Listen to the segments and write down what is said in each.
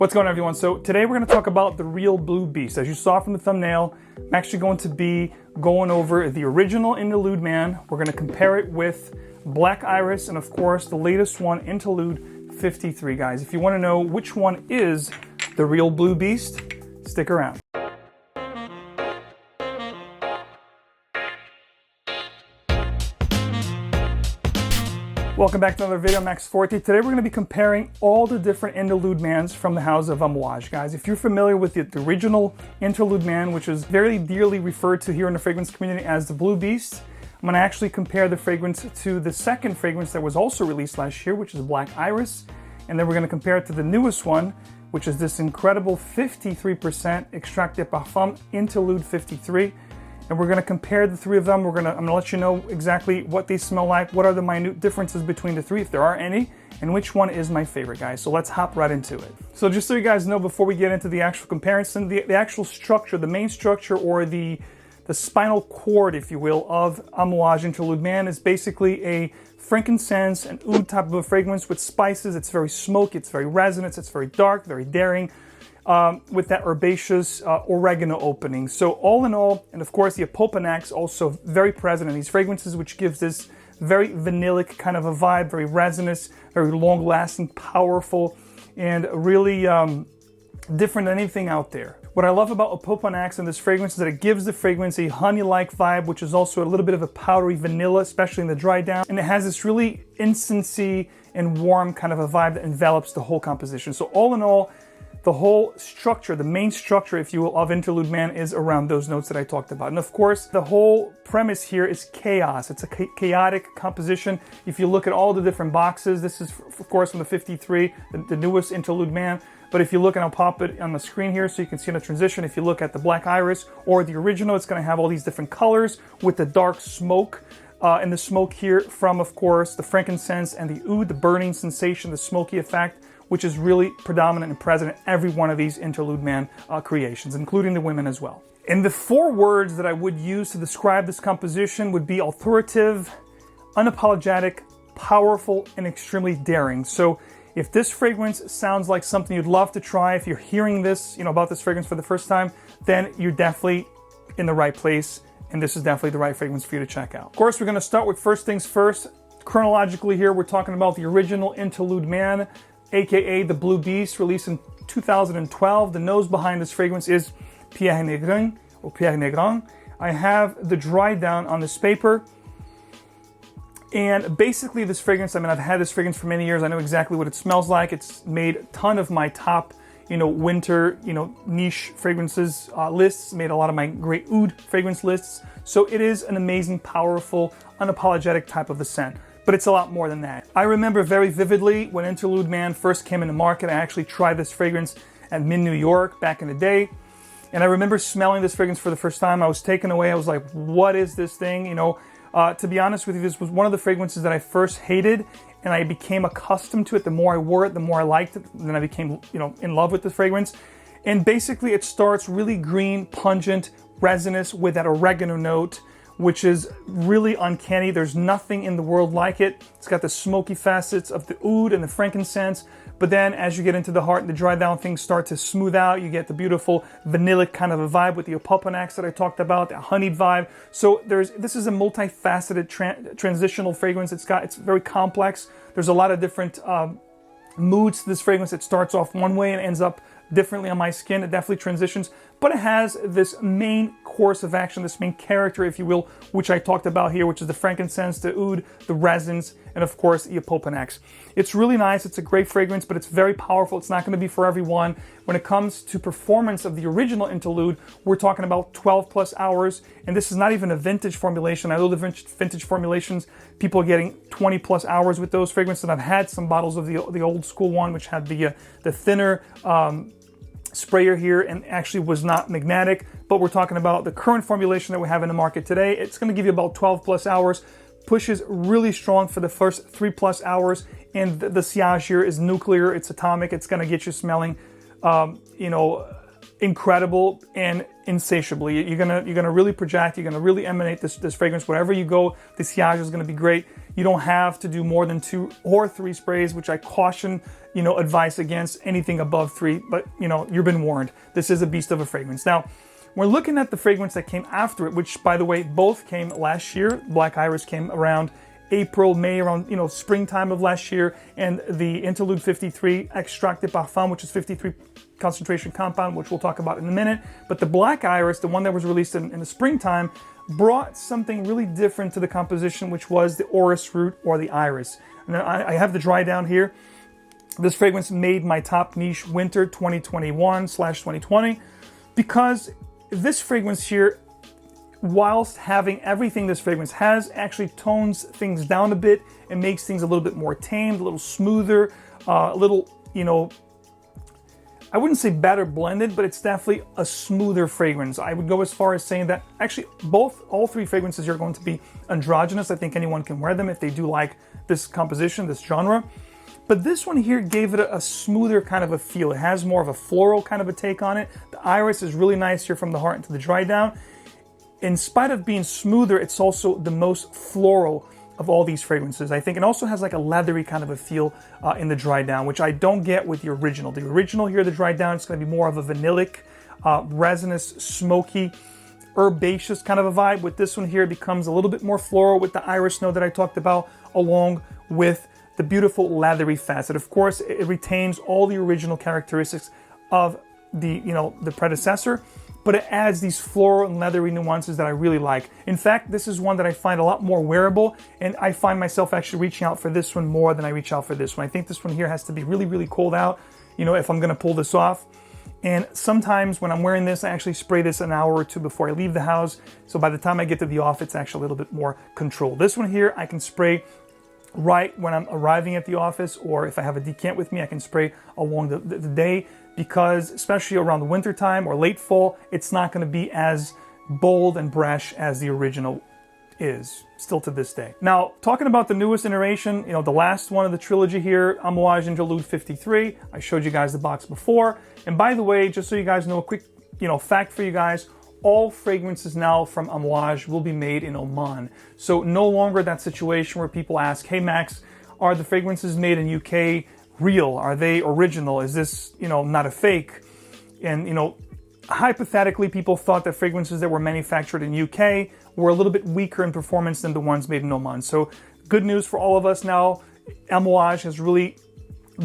What's going on, everyone? So today we're going to talk about the real Blue Beast. As you saw from the thumbnail, I'm actually going to be going over the original Interlude Man. We're going to compare it with Black Iris and, of course, the latest one, Interlude 53, guys. If you want to know which one is the real Blue Beast, stick around. Welcome back to another video. I'm Forti. Today we're going to be comparing all the different Interlude Mans from the house of Amouage, guys. If you're familiar with the original Interlude Man, which is very dearly referred to here in the fragrance community as the Blue Beast, I'm going to actually compare the fragrance to the second fragrance that was also released last year, which is Black Iris. And then we're going to compare it to the newest one, which is this incredible 53% Extrait de Parfum Interlude 53. And we're going to compare the three of them. I'm going to let you know exactly what they smell like, what are the minute differences between the three, if there are any, and which one is my favorite, guys. So let's hop right into it. So just so you guys know, before we get into the actual comparison, the actual structure, the main structure, or the spinal cord, if you will, of Amouage Interlude Man is basically a frankincense and oud type of a fragrance with spices. It's very smoky, it's very resonant, it's very dark, very daring, with that herbaceous oregano opening. So all in all, and of course the apopanax also very present in these fragrances, which gives this very vanillic kind of a vibe, very resinous, very long-lasting, powerful, and really different than anything out there. What I love about apopanax in this fragrance is that it gives the fragrance a honey-like vibe, which is also a little bit of a powdery vanilla, especially in the dry down, and it has this really instancy and warm kind of a vibe that envelops the whole composition. So all in all, the whole structure, the main structure, if you will, of Interlude Man is around those notes that I talked about. And of course, the whole premise here is chaos. It's a chaotic composition. If you look at all the different boxes, this is, of course, from the 53, the newest Interlude Man. But if you look, and I'll pop it on the screen here so you can see the transition. If you look at the Black Iris or the original, it's going to have all these different colors with the dark smoke. And the smoke here from, of course, the frankincense and the oud, the burning sensation, the smoky effect, which is really predominant and present in every one of these Interlude Man creations, including the women as well. And the four words that I would use to describe this composition would be authoritative, unapologetic, powerful, and extremely daring. So if this fragrance sounds like something you'd love to try, if you're hearing this, about this fragrance for the first time, then you're definitely in the right place, and this is definitely the right fragrance for you to check out. Of course, we're going to start with first things first. Chronologically here, we're talking about the original Interlude Man, aka the Blue Beast, released in 2012. The nose behind this fragrance is Pierre Negrin, or Pierre Negrin. I have the dry down on this paper. And basically this fragrance, I've had this fragrance for many years. I know exactly what it smells like. It's made a ton of my top, winter, niche fragrances lists, made a lot of my great oud fragrance lists. So it is an amazing, powerful, unapologetic type of a scent. But it's a lot more than that. I remember very vividly when Interlude Man first came in the market. I actually tried this fragrance at Mint, New York back in the day. And I remember smelling this fragrance for the first time. I was taken away. I was like, what is this thing? To be honest with you, this was one of the fragrances that I first hated, and I became accustomed to it. The more I wore it, the more I liked it. And then I became, in love with the fragrance. And basically it starts really green, pungent, resinous with that oregano note, which is really uncanny. There's nothing in the world like it. It's got the smoky facets of the oud and the frankincense, but then as you get into the heart and the dry down, things start to smooth out. You get the beautiful vanillic kind of a vibe with the apopanax that I talked about, the honeyed vibe. So this is a multifaceted transitional fragrance. It's very complex. There's a lot of different moods to this fragrance. It starts off one way and ends up differently on my skin. It definitely transitions, but it has this main course of action, this main character, if you will, which I talked about here, which is the frankincense, the oud, the resins, and of course the apopanax. It's really nice. It's a great fragrance, but it's very powerful. It's not going to be for everyone. When it comes to performance of the original Interlude, we're talking about 12 plus hours, and this is not even a vintage formulation. I know the vintage formulations, people are getting 20 plus hours with those fragrances, and I've had some bottles of the old school one, which had the thinner sprayer here and actually was not magnetic, but we're talking about the current formulation that we have in the market today. It's going to give you about 12 plus hours, pushes really strong for the first 3+ hours, and the sillage here is nuclear, it's atomic, it's going to get you smelling incredible and insatiably. You're gonna really project, you're gonna really emanate this fragrance wherever you go. The sillage is gonna be great. You don't have to do more than 2 or 3 sprays, which I caution, advice against anything above 3, but you've been warned. This is a beast of a fragrance. Now, we're looking at the fragrance that came after it, which, by the way, both came last year. Black Iris came around April, May, around springtime of last year, and the Interlude 53 Extract de Parfum, which is 53 concentration compound, which we'll talk about in a minute. But the Black Iris, the one that was released in the springtime, brought something really different to the composition, which was the orris root or the iris. And I have the dry down here. This fragrance made my top niche winter 2021/2020 because this fragrance here, whilst having everything this fragrance has, actually tones things down a bit and makes things a little bit more tamed, a little smoother, a little, I wouldn't say better blended, but it's definitely a smoother fragrance. I would go as far as saying that actually all 3 fragrances are going to be androgynous. I think anyone can wear them if they do like this composition, this genre. But this one here gave it a smoother kind of a feel. It has more of a floral kind of a take on it. The iris is really nice here from the heart into the dry down. In spite of being smoother, it's also the most floral of all these fragrances, I think. It also has like a leathery kind of a feel in the dry down, which I don't get with the original. The original here, the dry down, it's going to be more of a vanillic, resinous, smoky, herbaceous kind of a vibe. With this one here, it becomes a little bit more floral with the iris note that I talked about, along with the beautiful leathery facet. Of course, it retains all the original characteristics of the predecessor, but it adds these floral and leathery nuances that I really like. In fact, this is one that I find a lot more wearable, and I find myself actually reaching out for this one more than I reach out for this one. I think this one here has to be really, really cold out, if I'm gonna pull this off. And sometimes when I'm wearing this, I actually spray this an hour or 2 before I leave the house. So by the time I get to the office, it's actually a little bit more controlled. This one here, I can spray right when I'm arriving at the office, or if I have a decant with me, I can spray along the day, because especially around the winter time or late fall, it's not going to be as bold and brash as the original is, still to this day. Now, talking about the newest iteration, the last one of the trilogy here, Amouage Interlude 53. I showed you guys the box before. And by the way, just so you guys know, a quick fact for you guys, all fragrances now from Amouage will be made in Oman. So no longer that situation where people ask, hey Max, are the fragrances made in UK real? Are they original? Is this, not a fake? And, hypothetically, people thought that fragrances that were manufactured in UK were a little bit weaker in performance than the ones made in Oman. So good news for all of us now. Amouage has really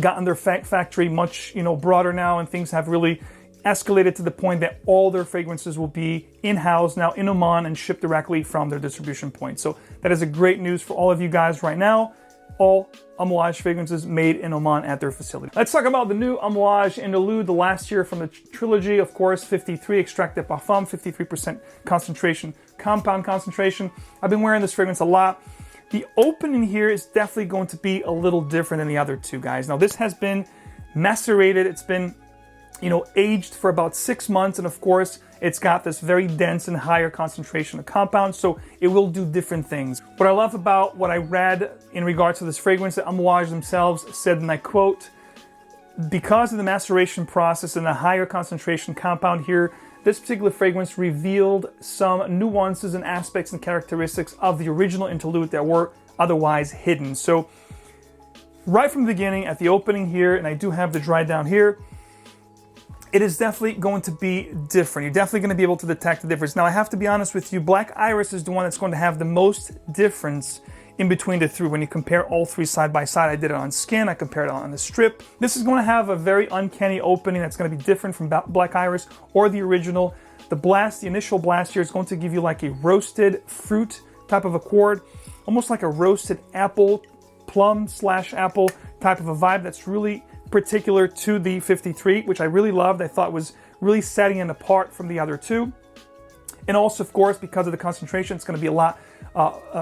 gotten their factory much, broader now, and things have really escalated to the point that all their fragrances will be in-house now in Oman and shipped directly from their distribution point. So that is a great news for all of you guys right now. All Amouage fragrances made in Oman at their facility. Let's talk about the new Amouage Interlude, the last year from the trilogy, of course, 53 Extract de Parfum, 53% concentration, compound concentration. I've been wearing this fragrance a lot. The opening here is definitely going to be a little different than the other 2, guys. Now, this has been macerated. It's been aged for about 6 months, and of course, it's got this very dense and higher concentration of compounds, so it will do different things. What I love about what I read in regards to this fragrance, that Amouage themselves said, and I quote, because of the maceration process and the higher concentration compound here, this particular fragrance revealed some nuances and aspects and characteristics of the original Interlude that were otherwise hidden. So right from the beginning, at the opening here, and I do have the dry down here, it is definitely going to be different. You're definitely going to be able to detect the difference. Now, I have to be honest with you, Black Iris is the one that's going to have the most difference in between the 3. When you compare all 3 side by side, I did it on skin, I compared it on the strip. This is going to have a very uncanny opening that's going to be different from Black Iris or the original. The initial blast here is going to give you like a roasted fruit type of accord, almost like a roasted apple, plum/apple type of a vibe that's really particular to the 53, which I really loved. I thought was really setting it apart from the other 2. And also, of course, because of the concentration, it's going to be a lot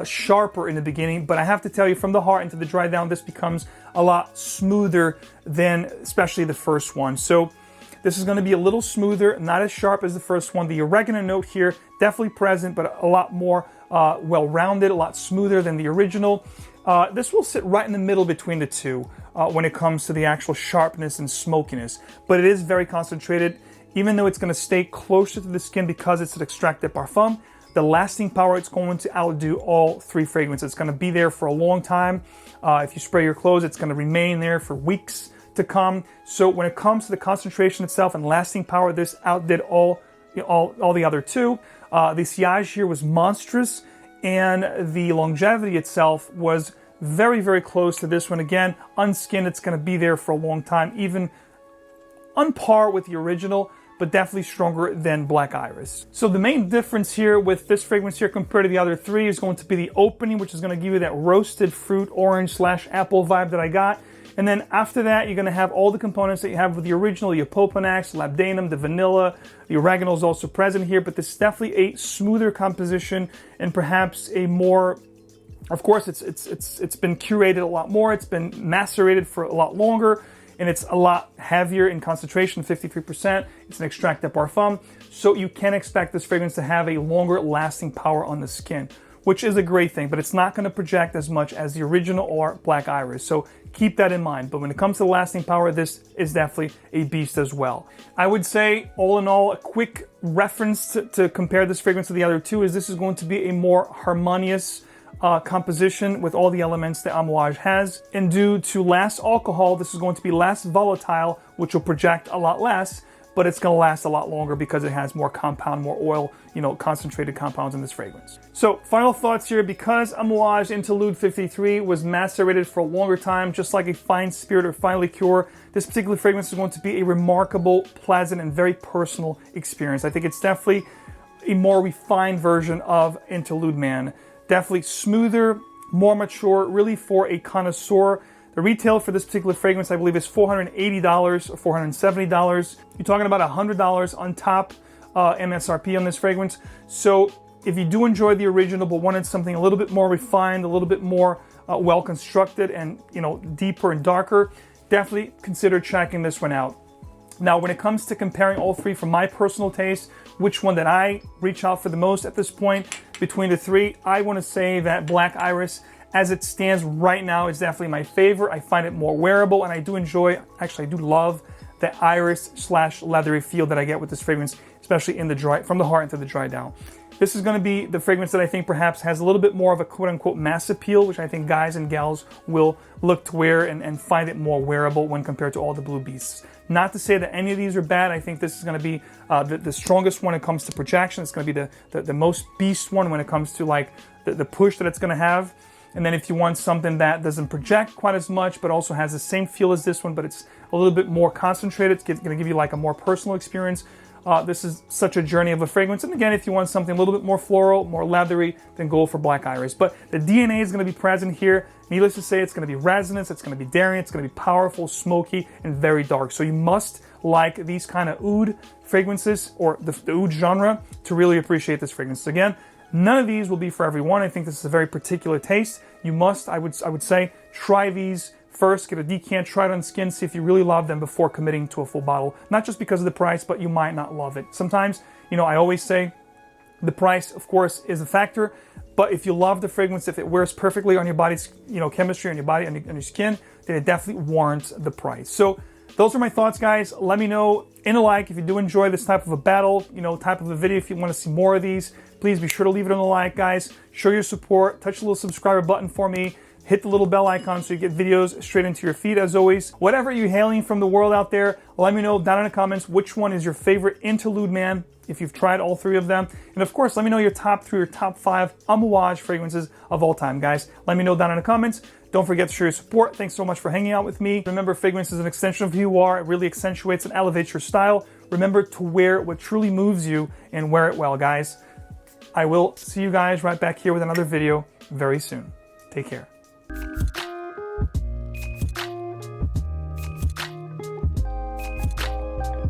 sharper in the beginning. But I have to tell you, from the heart into the dry down, this becomes a lot smoother than especially the first one. So this is going to be a little smoother, not as sharp as the first one. The oregano note here, definitely present, but a lot more well-rounded, a lot smoother than the original. This will sit right in the middle between the 2 when it comes to the actual sharpness and smokiness. But it is very concentrated, even though it's going to stay closer to the skin because it's an Extract de Parfum. the lasting power, it's going to outdo all three fragrances. It's going to be there for a long time. If you spray your clothes, it's going to remain there for weeks to come. So when it comes to the concentration itself and lasting power, this outdid all the other two. The sillage here was monstrous, and the longevity itself was very, very close to this one. Again, unskinned, it's going to be there for a long time, even on par with the original, but definitely stronger than Black Iris. So the main difference here with this fragrance here compared to the other three is going to be the opening, which is going to give you that roasted fruit, orange / apple vibe that I got. And then after that, you're going to have all the components that you have with the original, the Apopanax, Labdanum, the vanilla, the oregano is also present here, but this is definitely a smoother composition and perhaps a more, of course, it's been curated a lot more, it's been macerated for a lot longer, and it's a lot heavier in concentration, 53%. It's an extract de parfum, so you can expect this fragrance to have a longer lasting power on the skin, which is a great thing, but it's not going to project as much as the original or Black Iris. So keep that in mind. But when it comes to lasting power, this is definitely a beast as well. I would say, all in all, a quick reference to compare this fragrance to the other two is this is going to be a more harmonious composition with all the elements that Amouage has. And due to less alcohol, this is going to be less volatile, which will project a lot less, but it's going to last a lot longer because it has more compound, more oil, concentrated compounds in this fragrance. So final thoughts here, because Amouage Interlude 53 was macerated for a longer time, just like a fine spirit or fine liqueur, this particular fragrance is going to be a remarkable, pleasant, and very personal experience. I think it's definitely a more refined version of Interlude Man. Definitely smoother, more mature, really for a connoisseur. The retail for this particular fragrance, I believe, is $480 or $470. You're talking about $100 on top MSRP on this fragrance. So if you do enjoy the original but wanted something a little bit more refined, a little bit more well constructed and deeper and darker, definitely consider checking this one out. Now, when it comes to comparing all three from my personal taste, which one that I reach out for the most at this point between the three, I want to say that Black Iris, as it stands right now, is definitely my favorite. I find it more wearable, and I do enjoy, actually I do love the iris / leathery feel that I get with this fragrance, especially in the dry, from the heart into the dry down. This is going to be the fragrance that I think perhaps has a little bit more of a quote-unquote mass appeal, which I think guys and gals will look to wear and find it more wearable when compared to all the Blue Beasts. Not to say that any of these are bad. I think this is going to be the strongest one when it comes to projection. It's going to be the most beast one when it comes to like the push that it's going to have. And then if you want something that doesn't project quite as much, but also has the same feel as this one, but it's a little bit more concentrated, it's going to give you like a more personal experience. This is such a journey of a fragrance. And again, if you want something a little bit more floral, more leathery, then go for Black Iris. But the DNA is going to be present here. Needless to say, it's going to be resonance, it's going to be daring, it's going to be powerful, smoky, and very dark. So you must like these kind of oud fragrances, or the oud genre, to really appreciate this fragrance. Again, none of these will be for everyone. I think this is a very particular taste. You must, I would say, try these first, get a decant, try it on skin, see if you really love them before committing to a full bottle. Not just because of the price, but you might not love it. Sometimes, I always say the price, of course, is a factor, but if you love the fragrance, if it wears perfectly on your body's, chemistry, on your body, on your skin, then it definitely warrants the price. So those are my thoughts, guys. Let me know in a like if you do enjoy this type of a battle, type of a video. If you want to see more of these, please be sure to leave it on the like, guys. Show your support. Touch the little subscriber button for me. Hit the little bell icon so you get videos straight into your feed as always. Whatever you're hailing from the world out there, let me know down in the comments which one is your favorite Interlude Man, if you've tried all three of them. And of course, let me know your top 3 or top 5 Amouage fragrances of all time, guys. Let me know down in the comments. Don't forget to show your support. Thanks so much for hanging out with me. Remember, fragrance is an extension of who you are. It really accentuates and elevates your style. Remember to wear what truly moves you and wear it well, guys. I will see you guys right back here with another video very soon. Take care.